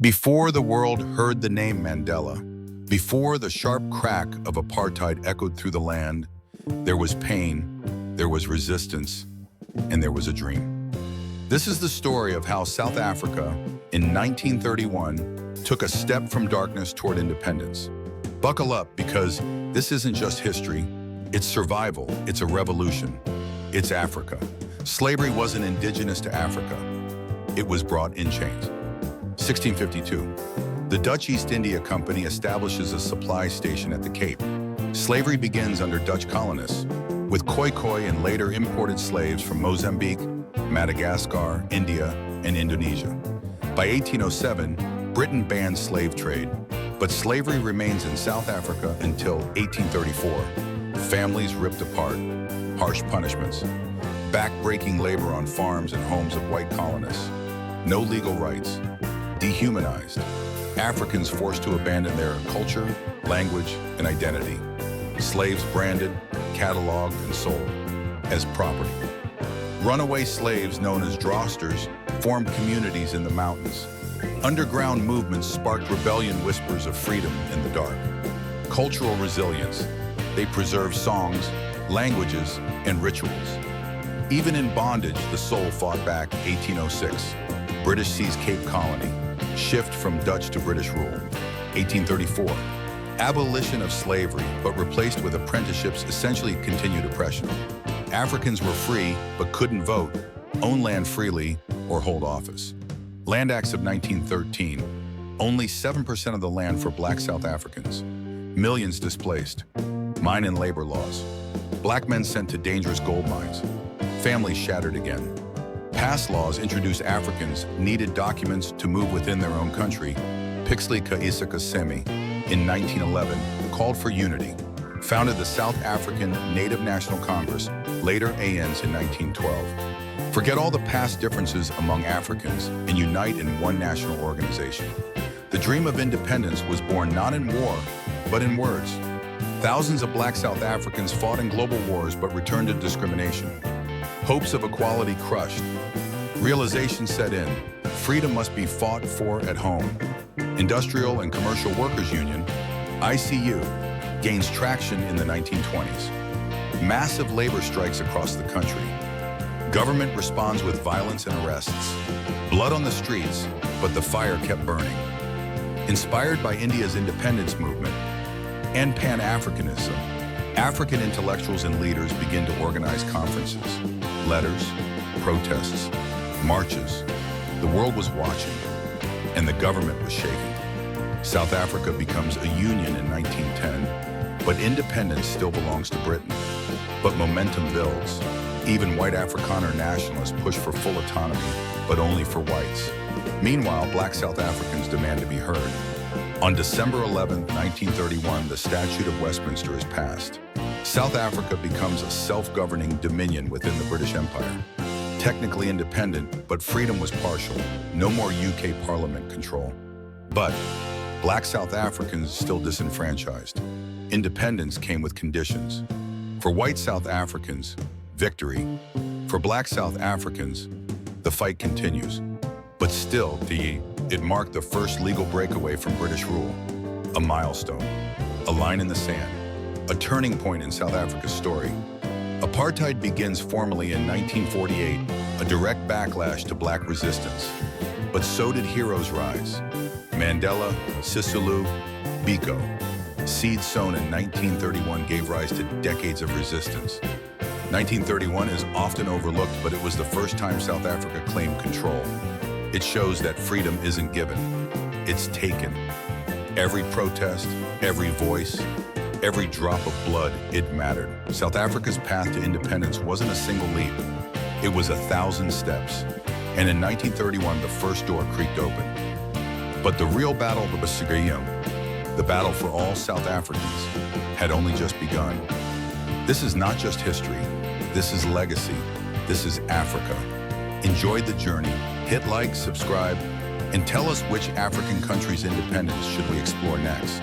Before the world heard the name Mandela, before the sharp crack of apartheid echoed through the land, there was pain, there was resistance, and there was a dream. This is the story of how South Africa, in 1931, took a step from darkness toward independence. Buckle up, because this isn't just history, it's survival, it's a revolution, it's Africa. Slavery wasn't indigenous to Africa, it was brought in chains. 1652, the Dutch East India Company establishes a supply station at the Cape. Slavery begins under Dutch colonists, with Khoi and later imported slaves from Mozambique, Madagascar, India, and Indonesia. By 1807, Britain banned slave trade, but slavery remains in South Africa until 1834. Families ripped apart, harsh punishments, back-breaking labor on farms and homes of white colonists, no legal rights, dehumanized, Africans forced to abandon their culture, language, and identity, slaves branded, cataloged, and sold as property. Runaway slaves known as drosters formed communities in the mountains. Underground movements sparked rebellion whispers of freedom in the dark. Cultural resilience, they preserved songs, languages, and rituals. Even in bondage, the soul fought back. 1806, British sees Cape Colony, shift from Dutch to British rule. 1834, abolition of slavery, but replaced with apprenticeships essentially continued oppression. Africans were free, but couldn't vote, own land freely, or hold office. Land Acts of 1913, only 7% of the land for Black South Africans. Millions displaced. Mine and labor laws. Black men sent to dangerous gold mines. Families shattered again. Past laws introduced Africans needed documents to move within their own country. Pixley Isaka Seme, in 1911, called for unity, founded the South African Native National Congress, later ANs in 1912. Forget all the past differences among Africans and unite in one national organization. The dream of independence was born not in war, but in words. Thousands of Black South Africans fought in global wars but returned to discrimination. Hopes of equality crushed. Realization set in. Freedom must be fought for at home. Industrial and Commercial Workers Union, ICU, gains traction in the 1920s. Massive labor strikes across the country. Government responds with violence and arrests. Blood on the streets, but the fire kept burning. Inspired by India's independence movement and Pan-Africanism, African intellectuals and leaders begin to organize conferences, letters, protests, marches. The world was watching, and the government was shaking. South Africa becomes a union in 1910, but independence still belongs to Britain. But momentum builds. Even white Afrikaner nationalists push for full autonomy, but only for whites. Meanwhile, Black South Africans demand to be heard. On December 11, 1931, the Statute of Westminster is passed. South Africa becomes a self-governing dominion within the British Empire. Technically independent, but freedom was partial. No more UK Parliament control. But Black South Africans still disenfranchised. Independence came with conditions. For white South Africans, victory. For Black South Africans, the fight continues. But still, it marked the first legal breakaway from British rule. A milestone, a line in the sand, a turning point in South Africa's story. Apartheid begins formally in 1948, a direct backlash to Black resistance. But so did heroes rise. Mandela, Sisulu, Biko. Seeds sown in 1931 gave rise to decades of resistance. 1931 is often overlooked, but it was the first time South Africa claimed control. It shows that freedom isn't given, it's taken. Every protest, every voice, every drop of blood, it mattered. South Africa's path to independence wasn't a single leap. It was 1,000 steps. And in 1931, the first door creaked open. But the real battle of the segregation, the battle for all South Africans, had only just begun. This is not just history. This is legacy. This is Africa. Enjoy the journey. Hit like, subscribe, and tell us which African country's independence should we explore next.